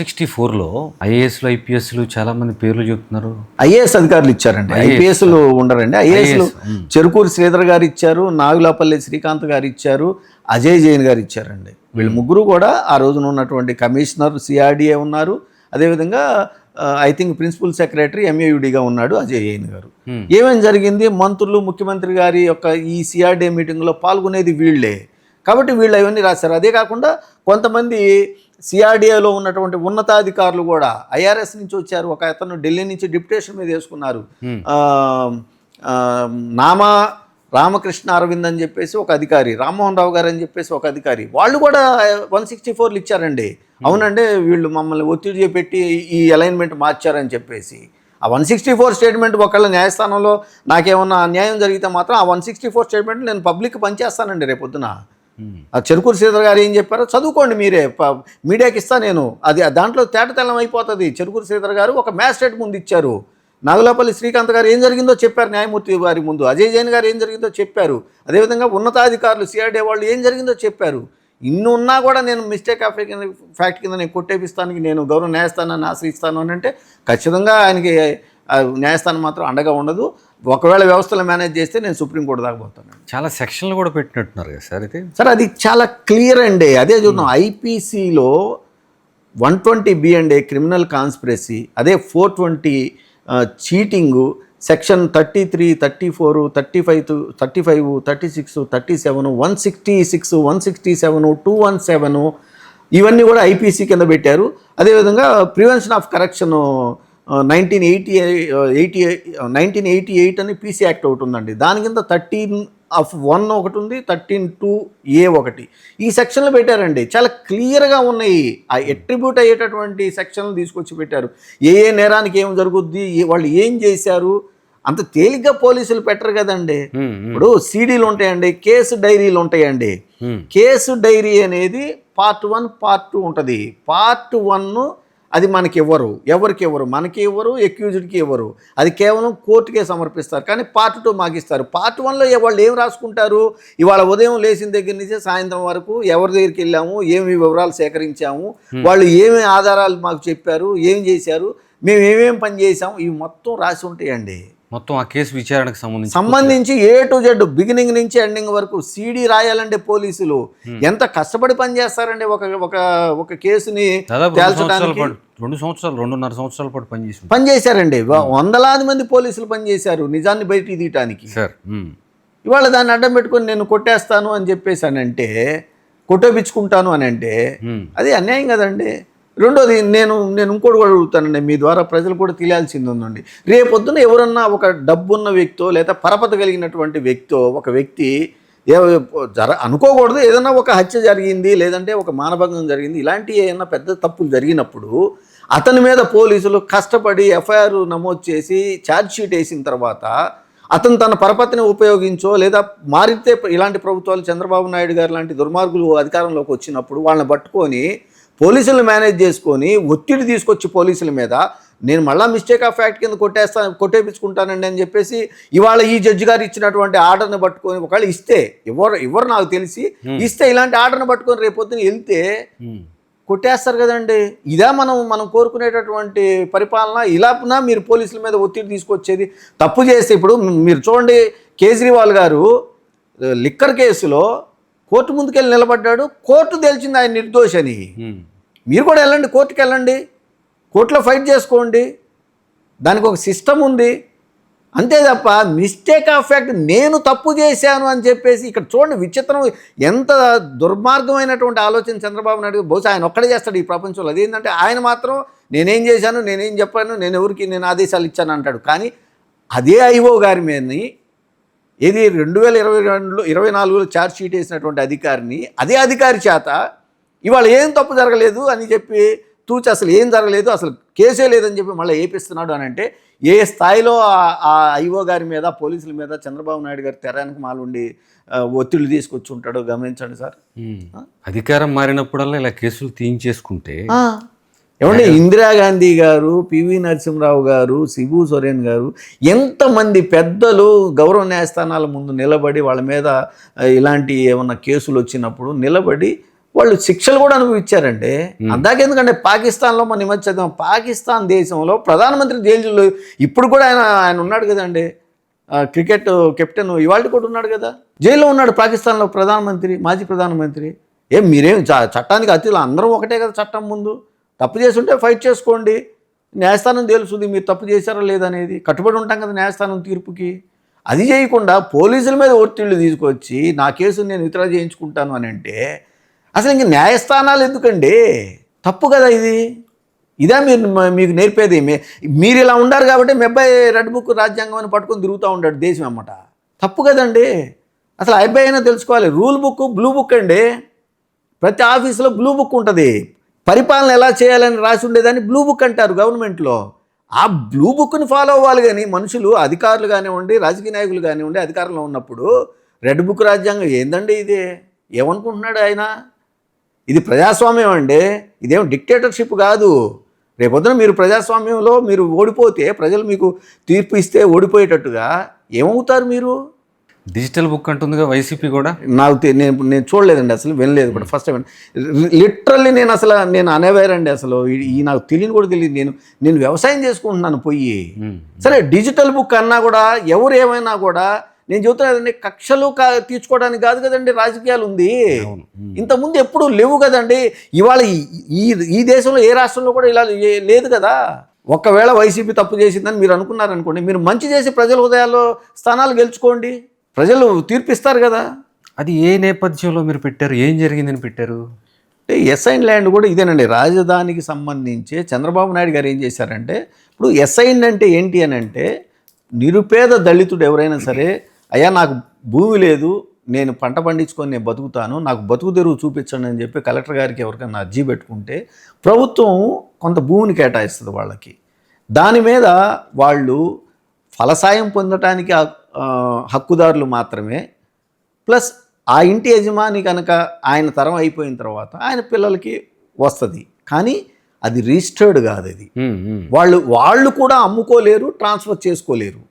64లో ఐఏఎస్లు ఐపీఎస్లు చాలా మంది పేర్లు చెప్తున్నారు. ఐఏఎస్ అధికారులు ఇచ్చారండి, ఐపీఎస్లు ఉండరండి. ఐఏఎస్లు చెరుకూరి శ్రీధర్ గారు ఇచ్చారు, నాగులాపల్లి శ్రీకాంత్ గారు ఇచ్చారు, అజయ్ జైన్ గారు ఇచ్చారండి. వీళ్ళు ముగ్గురు కూడా ఆ రోజున ఉన్నటువంటి కమిషనర్ సిఆర్డిఏ ఉన్నారు. అదేవిధంగా ఐ థింక్ ప్రిన్సిపల్ సెక్రటరీ ఎంఏయుడిగా ఉన్నాడు అజయ్ జైన్ గారు. ఏమేమి జరిగింది, మంత్రులు ముఖ్యమంత్రి గారి యొక్క ఈ సిఆర్డిఏ మీటింగ్లో పాల్గొనేది వీళ్ళే కాబట్టి వీళ్ళు అవన్నీ రాశారు. అదే కాకుండా కొంతమంది సిఆర్డిఏలో ఉన్నటువంటి ఉన్నతాధికారులు కూడా ఐఆర్ఎస్ నుంచి వచ్చారు. ఒక అతను ఢిల్లీ నుంచి డిప్యుటేషన్ మీద వేసుకున్నారు. నామా రామకృష్ణ అరవింద్ అని చెప్పేసి ఒక అధికారి, రామ్మోహన్ రావు గారు అని చెప్పేసి ఒక అధికారి, వాళ్ళు కూడా 164లు ఇచ్చారండి. అవునండి, వీళ్ళు మమ్మల్ని ఒత్తిడి చేపెట్టి ఈ అలైన్మెంట్ మార్చారని చెప్పేసి ఆ 164 స్టేట్మెంట్ ఒకళ్ళ న్యాయస్థానంలో నాకేమన్నా అన్యాయం జరిగితే మాత్రం ఆ 164 స్టేట్మెంట్ నేను పబ్లిక్ పనిచేస్తానండి రేపొద్దున. ఆ చెరుకూరు శ్రీధర్ గారు ఏం చెప్పారో చదువుకోండి మీరే, మీడియాకి ఇస్తా నేను. అది దాంట్లో తేటతెల్లం అయిపోతుంది. చెరుకూరు శ్రీధర్ గారు ఒక మ్యాజిస్ట్రేట్ ముందు ఇచ్చారు, నాగులాపల్లి శ్రీకాంత్ గారు ఏం జరిగిందో చెప్పారు న్యాయమూర్తి గారి ముందు, అజయ్ జైన్ గారు ఏం జరిగిందో చెప్పారు, అదేవిధంగా ఉన్నతాధికారులు సిఆర్డీ వాళ్ళు ఏం జరిగిందో చెప్పారు. ఇన్ని ఉన్నా కూడా నేను మిస్టేక్ ఆఫ్ ఫ్యాక్ట్ కింద నేను కొట్టేపిస్తానికి నేను గౌరవ న్యాయస్థానాన్ని ఆశ్రయిస్తాను అని అంటే ఖచ్చితంగా ఆయనకి న్యాయస్థానం మాత్రం అండగా ఉండదు. ఒకవేళ వ్యవస్థలు మేనేజ్ చేస్తే నేను సుప్రీంకోర్టు దాకా పోతాను. చాలా సెక్షన్లు కూడా పెట్టినట్టున్నారు కదా సార్ అయితే. సార్ అది చాలా క్లియర్ అండి. అదే చూద్దాం, ఐపీసీలో 120B అండి క్రిమినల్ కాన్స్పిరసీ, అదే 420 చీటింగు, సెక్షన్ 33, 34, 35, 36, 37, 166, 167, 217 ఇవన్నీ కూడా ఐపీసీ కింద పెట్టారు. అదేవిధంగా ప్రివెన్షన్ ఆఫ్ కరప్షన్ 1988 అని పీసీ యాక్ట్ ఒకటి ఉందండి. దాని కింద 13(1) ఒకటి ఉంది, 13(2)A ఒకటి, ఈ సెక్షన్లు పెట్టారండి. చాలా క్లియర్గా ఉన్నాయి. ఆ అట్రిబ్యూట్ అయ్యేటటువంటి సెక్షన్లు తీసుకొచ్చి పెట్టారు. ఏ నేరానికి ఏం జరుగుద్ది, వాళ్ళు ఏం చేశారు, అంత తేలిగ్గా పోలీసులు పెట్టరు కదండి. ఇప్పుడు సీడీలు ఉంటాయండి, కేసు డైరీలు ఉంటాయండి. కేసు డైరీ అనేది పార్ట్ 1, పార్ట్ 2 ఉంటుంది. పార్ట్ 1 అది మనకి ఇవ్వరు, ఎవరికి ఇవ్వరు, మనకి ఇవ్వరు, ఎక్యూజ్డ్కి ఇవ్వరు, అది కేవలం కోర్టుకే సమర్పిస్తారు. కానీ పార్ట్ 2 మాకు ఇస్తారు. పార్ట్ 1లో వాళ్ళు ఏం రాసుకుంటారు, ఇవాళ ఉదయం లేచిన దగ్గర నుంచి సాయంత్రం వరకు ఎవరి దగ్గరికి వెళ్ళాము, ఏమి వివరాలు సేకరించాము, వాళ్ళు ఏమి ఆధారాలు మాకు చెప్పారు, ఏం చేశారు, మేము ఏమేమి పని చేసాము, ఇవి మొత్తం రాసి ఉంటాయండి. మొత్తం ఆ కేసు విచారణకు సంబంధించి A to Z బిగినింగ్ నుంచి ఎండింగ్ వరకు సీడీ రాయాలంటే పోలీసులు ఎంత కష్టపడి పనిచేస్తారండి. ఒక కేసుని తేల్చడానికి 2.5 సంవత్సరాల పాటు పనిచేశారండి. వందలాది మంది పోలీసులు పనిచేశారు నిజాన్ని బయటికి తీయటానికి. ఇవాళ దాన్ని అడ్డం పెట్టుకొని నేను కొట్టేస్తాను అని చెప్పేసానంటే, కొట్టేపించుకుంటాను అని అంటే అది అన్యాయం కదండి. రెండోది నేను ఇంకోటి కూడా అడుగుతానండి, మీ ద్వారా ప్రజలు కూడా తెలియాల్సింది ఉందండి. రేపొద్దున ఎవరన్నా ఒక డబ్బున్న వ్యక్తో లేదా పరపతి కలిగినటువంటి వ్యక్తో, ఒక వ్యక్తి అనుకోకూడదు, ఏదన్నా ఒక హత్య జరిగింది లేదంటే ఒక మానభంగం జరిగింది, ఇలాంటి ఏదైనా పెద్ద తప్పులు జరిగినప్పుడు అతని మీద పోలీసులు కష్టపడి ఎఫ్ఐఆర్ నమోదు చేసి ఛార్జ్షీట్ వేసిన తర్వాత అతను తన పరపతిని ఉపయోగించో లేదా మారితే ఇలాంటి ప్రభుత్వాలు చంద్రబాబు నాయుడు గారు లాంటి దుర్మార్గులు అధికారంలోకి వచ్చినప్పుడు వాళ్ళని పట్టుకొని పోలీసులను మేనేజ్ చేసుకొని ఒత్తిడి తీసుకొచ్చి పోలీసుల మీద నేను మళ్ళీ మిస్టేక్ ఆఫ్ ఫ్యాక్ట్ కింద కొట్టేపించుకుంటానండి అని చెప్పేసి ఇవాళ ఈ జడ్జి గారు ఇచ్చినటువంటి ఆర్డర్ని పట్టుకొని ఒకవేళ ఇస్తే ఎవరు నాకు తెలిసి ఇస్తే ఇలాంటి ఆర్డర్ని పట్టుకొని రేపొద్దున వెళ్తే కొట్టేస్తారు కదండి. ఇదా మనం కోరుకునేటటువంటి పరిపాలన? ఇలానా మీరు పోలీసుల మీద ఒత్తిడి తీసుకొచ్చేది? తప్పు చేస్తే ఇప్పుడు మీరు చూడండి, కేజ్రీవాల్ గారు లిక్కర్ కేసులో కోర్టు ముందుకెళ్ళి నిలబడ్డాడు, కోర్టు తేల్చింది ఆయన నిర్దోషి అని. మీరు కూడా వెళ్ళండి, కోర్టుకి వెళ్ళండి, కోర్టులో ఫైట్ చేసుకోండి, దానికి ఒక సిస్టమ్ ఉంది. అంతే తప్ప మిస్టేక్ ఆఫ్ ఫ్యాక్ట్ నేను తప్పు చేశాను అని చెప్పేసి ఇక్కడ చూడండి విచిత్రం, ఎంత దుర్మార్గమైనటువంటి ఆలోచన చంద్రబాబు నాయుడు. బహుశా ఆయన ఒక్కడే చేస్తాడు ఈ ప్రపంచంలో. అదేంటంటే ఆయన మాత్రం నేనేం చేశాను, నేనేం చెప్పాను, నేను ఎవరికి ఆదేశాలు ఇచ్చాను అంటాడు. కానీ అదే ఐఓ గారి మీదని ఏది 2024లో ఛార్జ్షీట్ వేసినటువంటి అధికారిని, అదే అధికారి చేత ఇవాళ ఏం తప్పు జరగలేదు అని చెప్పి తూచి అసలు ఏం జరగలేదు, అసలు కేసే లేదని చెప్పి మళ్ళీ ఏపిస్తున్నాడు అని అంటే ఏ స్థాయిలో ఆ ఐఓ గారి మీద పోలీసుల మీద చంద్రబాబు నాయుడు గారి తెరానికి మాలుండి ఒత్తిళ్లు తీసుకొచ్చి ఉంటాడో గమనించండి సార్. అధికారం మారినప్పుడల్లా ఇలా కేసులు తీయించేసుకుంటే ఏమంటే ఇందిరాగాంధీ గారు, పివి నరసింహరావు గారు, శిబు సోరెన్ గారు, ఎంతమంది పెద్దలు గౌరవ న్యాయస్థానాల ముందు నిలబడి వాళ్ళ మీద ఇలాంటి ఏమన్నా కేసులు వచ్చినప్పుడు నిలబడి వాళ్ళు శిక్షలు కూడా అనుభవించారండి. అందాకెందుకంటే పాకిస్తాన్లో మన ఈ మధ్య చదివాం, పాకిస్తాన్ దేశంలో ప్రధానమంత్రి జైలులో ఇప్పుడు కూడా ఆయన ఉన్నాడు కదండి, క్రికెట్ కెప్టెన్ ఇవాళ కూడా ఉన్నాడు కదా, జైల్లో ఉన్నాడు పాకిస్తాన్లో ప్రధానమంత్రి, మాజీ ప్రధానమంత్రి. మీరేం చట్టానికి అతిథులు అందరం ఒకటే కదా చట్టం ముందు. తప్పు చేసి ఉంటే ఫైట్ చేసుకోండి, న్యాయస్థానం తెలుస్తుంది మీరు తప్పు చేశారో లేదనేది, కట్టుబడి ఉంటాం కదా న్యాయస్థానం తీర్పుకి. అది చేయకుండా పోలీసుల మీద ఒత్తిళ్లు తీసుకొచ్చి నా కేసుని నేను విత్డ్రా చేయించుకుంటాను అని అంటే అసలు ఇంక న్యాయస్థానాలు ఎందుకండి? తప్పు కదా ఇది. ఇదే మీకు నేర్పేది. మీరు ఇలా ఉండారు కాబట్టి మీ అబ్బాయి రెడ్ బుక్ రాజ్యాంగం అని పట్టుకొని తిరుగుతూ ఉంటాడు దేశం అన్నమాట. తప్పు కదండి. అసలు ఆ అబ్బాయి అయినా తెలుసుకోవాలి. రూల్ బుక్, బ్లూ బుక్ అండి. ప్రతి ఆఫీసులో బ్లూ బుక్ ఉంటుంది. పరిపాలన ఎలా చేయాలని రాసి ఉండేదాన్ని బ్లూ బుక్ అంటారు గవర్నమెంట్లో. ఆ బ్లూ బుక్ని ఫాలో అవ్వాలి. కానీ మనుషులు, అధికారులు కానివ్వండి, రాజకీయ నాయకులు కానివ్వండి, అధికారంలో ఉన్నప్పుడు రెడ్ బుక్ రాజ్యాంగం ఏందండి ఇది? ఏమనుకుంటున్నాడు ఆయన? ఇది ప్రజాస్వామ్యం అండి, ఇదేం డిక్టేటర్షిప్ కాదు. రేపొద్దున మీరు ప్రజాస్వామ్యంలో మీరు ఓడిపోతే, ప్రజలు మీకు తీర్పు ఇస్తే ఓడిపోయేటట్టుగా ఏమవుతారు మీరు? డిజిటల్ బుక్ అంటుందిగా వైసీపీ కూడా. నేను చూడలేదండి, అసలు వినలేదు కూడా, ఫస్ట్ టైం. లిటరల్లీ నేను అనేవారండి అసలు ఈ నాకు తెలియని కూడా తెలియదు. నేను వ్యవసాయం చేసుకుంటున్నాను పోయి. సరే డిజిటల్ బుక్ అన్నా కూడా ఎవరు ఏమైనా కూడా నేను చెబుతున్నదండి, కక్షలు తీర్చుకోవడానికి కాదు కదండి రాజకీయాలు ఉంది. ఇంతకుముందు ఎప్పుడు లేవు కదండి. ఇవాళ ఈ దేశంలో ఏ రాష్ట్రంలో కూడా ఇలా లేదు కదా. ఒకవేళ వైసీపీ తప్పు చేసిందని మీరు అనుకున్నారనుకోండి, మీరు మంచి చేసి ప్రజల హృదయాల్లో స్థానాలు గెలుచుకోండి, ప్రజలు తీర్పిస్తారు కదా. అది ఏ నేపథ్యంలో మీరు పెట్టారు? ఏం జరిగిందని పెట్టారు? అంటే ఎస్ఐన్ ల్యాండ్ కూడా ఇదేనండి. రాజధానికి సంబంధించి చంద్రబాబు నాయుడు గారు ఏం చేశారంటే, ఇప్పుడు ఎస్ఐన్ అంటే ఏంటి అని అంటే, నిరుపేద దళితుడు ఎవరైనా సరే, అయ్యా నాకు భూమి లేదు, నేను పంట పండించుకొని నేను బతుకుతాను, నాకు బతుకు తెరువు చూపించండి అని చెప్పి కలెక్టర్ గారికి ఎవరికైనా అర్జీ పెట్టుకుంటే ప్రభుత్వం కొంత భూమిని కేటాయిస్తుంది వాళ్ళకి. దాని మీద వాళ్ళు ఫలసాయం పొందటానికి హక్కుదారులు మాత్రమే. ప్లస్ ఆ ఇంటి యజమాని కనుక ఆయన తరం అయిపోయిన తర్వాత ఆయన పిల్లలకి వస్తుంది. కానీ అది రిజిస్టర్డ్ కాదు. అది వాళ్ళు కూడా అమ్ముకోలేరు, ట్రాన్స్ఫర్ చేసుకోలేరు.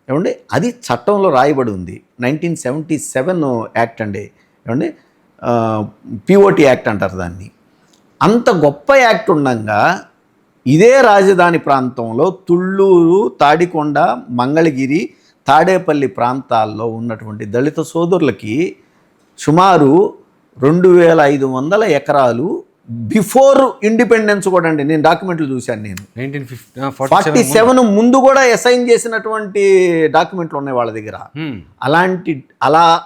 ఏమండి, అది చట్టంలో రాయబడి ఉంది. 1977 యాక్ట్ అండి. ఏమండి, పిఓటి యాక్ట్ అంటారు దాన్ని. అంత గొప్ప యాక్ట్ ఉండగా ఇదే రాజధాని ప్రాంతంలో తుళ్ళూరు, తాడికొండ, మంగళగిరి, తాడేపల్లి ప్రాంతాల్లో ఉన్నటువంటి దళిత సోదరులకి సుమారు 2500 ఎకరాలు బిఫోర్ ఇండిపెండెన్స్ కూడా అండి. నేను డాక్యుమెంట్లు చూశాను. నేను 1947 ముందు కూడా అసైన్ చేసినటువంటి డాక్యుమెంట్లు ఉన్నాయి వాళ్ళ దగ్గర.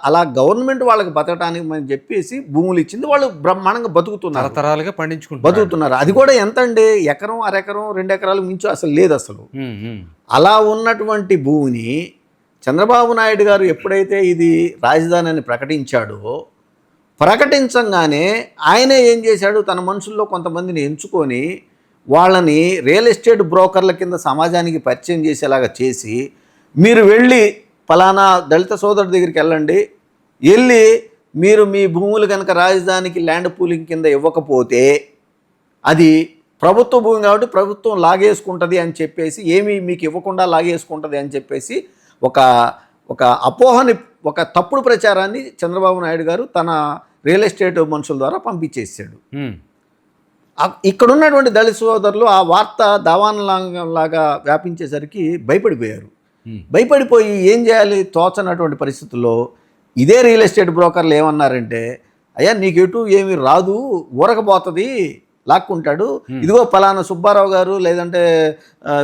అలా గవర్నమెంట్ వాళ్ళకి బతకడానికి అని చెప్పేసి భూములు ఇచ్చింది. వాళ్ళు బ్రహ్మాండంగా బతుకుతున్నారు, తరతరాలుగా బతుకుతున్నారు. అది కూడా ఎంత అండి, ఎకరం, అరెకరం, 2 ఎకరాలు మించు అసలు లేదు అసలు. అలా ఉన్నటువంటి భూమిని చంద్రబాబు నాయుడు గారు ఎప్పుడైతే ఇది రాజధాని అని ప్రకటించంగానే ఆయనే ఏం చేశాడు, తన మనుషుల్లో కొంతమందిని ఎంచుకొని వాళ్ళని రియల్ ఎస్టేట్ బ్రోకర్ల కింద సమాజానికి పరిచయం చేసేలాగా చేసి, మీరు వెళ్ళి ఫలానా దళిత సోదరుడి దగ్గరికి వెళ్ళి మీరు మీ భూములు కనుక రాజధానికి ల్యాండ్ పూలింగ్ కింద ఇవ్వకపోతే అది ప్రభుత్వ భూమి కాబట్టి ప్రభుత్వం లాగేసుకుంటుంది అని చెప్పేసి, ఏమీ మీకు ఇవ్వకుండా లాగేసుకుంటుంది అని చెప్పేసి ఒక అపోహని, ఒక తప్పుడు ప్రచారాన్ని చంద్రబాబు నాయుడు గారు తన రియల్ ఎస్టేట్ మనుషుల ద్వారా పంపించేసాడు. ఇక్కడ ఉన్నటువంటి దళిత సోదరులు ఆ వార్త దావానలాగా వ్యాపించేసరికి భయపడిపోయారు. భయపడిపోయి ఏం చేయాలి తోచనటువంటి పరిస్థితుల్లో ఇదే రియల్ ఎస్టేట్ బ్రోకర్లు ఏమన్నారంటే, అయ్యా నీకు ఎటు ఏమి రాదు, ఊరకపోతుంది, లాక్కుంటాడు, ఇదిగో ఫలానా సుబ్బారావు గారు లేదంటే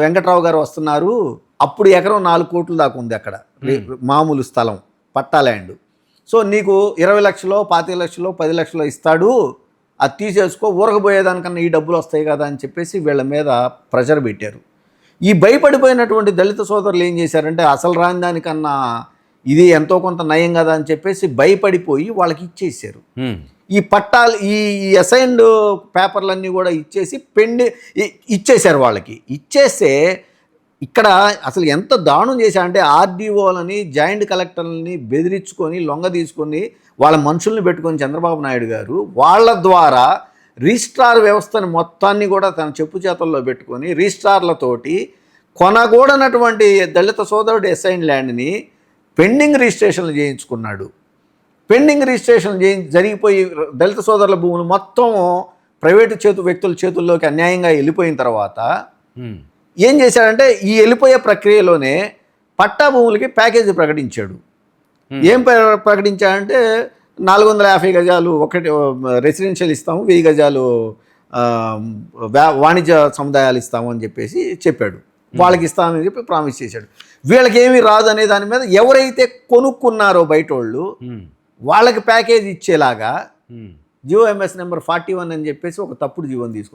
వెంకట్రావు గారు వస్తున్నారు, అప్పుడు ఎకరం 4 కోట్ల దాకా ఉంది అక్కడ మామూలు స్థలం, పట్టా ల్యాండ్. సో నీకు 20 లక్షలు, 25 లక్షలు, 10 లక్షలు ఇస్తాడు, అది తీసేసుకో, ఊరకపోయేదానికన్నా ఈ డబ్బులు వస్తాయి కదా అని చెప్పేసి వీళ్ళ మీద ప్రెషర్ పెట్టారు. ఈ భయపడిపోయినటువంటి దళిత సోదరులు ఏం చేశారంటే, అసలు రాని దానికన్నా ఇది ఎంతో కొంత నయం కదా అని చెప్పేసి భయపడిపోయి వాళ్ళకి ఇచ్చేసారు. ఈ పట్టాలు, ఈ అసైన్డ్ పేపర్లన్నీ కూడా ఇచ్చేసి ఇచ్చేశారు వాళ్ళకి. ఇచ్చేస్తే ఇక్కడ అసలు ఎంత దారుణం చేశారంటే, ఆర్డీఓలని, జాయింట్ కలెక్టర్లని బెదిరించుకొని లొంగ తీసుకొని వాళ్ళ మనుషుల్ని పెట్టుకొని చంద్రబాబు నాయుడు గారు వాళ్ళ ద్వారా రిజిస్ట్రార్ వ్యవస్థని మొత్తాన్ని కూడా తన చెప్పు చేతల్లో పెట్టుకొని రిజిస్ట్రార్లతోటి కొనగూడనటువంటి దళిత సోదరుడు అసైన్ ల్యాండ్ని పెండింగ్ రిజిస్ట్రేషన్లు చేయించుకున్నాడు. పెండింగ్ రిజిస్ట్రేషన్ జరిగిపోయి దళిత సోదరుల భూములు మొత్తం ప్రైవేటు వ్యక్తుల చేతుల్లోకి అన్యాయంగా వెళ్ళిపోయిన తర్వాత ఏం చేశాడంటే ఈ వెళ్ళిపోయే ప్రక్రియలోనే పట్టా భూములకి ప్యాకేజీ ప్రకటించాడు. ఏం ప్రకటించాడంటే 450 గజాలు ఒకటి రెసిడెన్షియల్ ఇస్తాము, 1000 గజాలు వాణిజ్య సముదాయాలు ఇస్తాము అని చెప్పాడు. వాళ్ళకి ఇస్తామని చెప్పి ప్రామిస్ చేశాడు. వీళ్ళకి ఏమీ రాదు అనే దాని మీద ఎవరైతే కొనుక్కున్నారో బయట వాళ్ళు వాళ్ళకి ప్యాకేజ్ ఇచ్చేలాగా జియో ఎంఎస్ నెంబర్ 41 అని చెప్పేసి ఒక తప్పుడు జీవోని తీసుకున్నారు.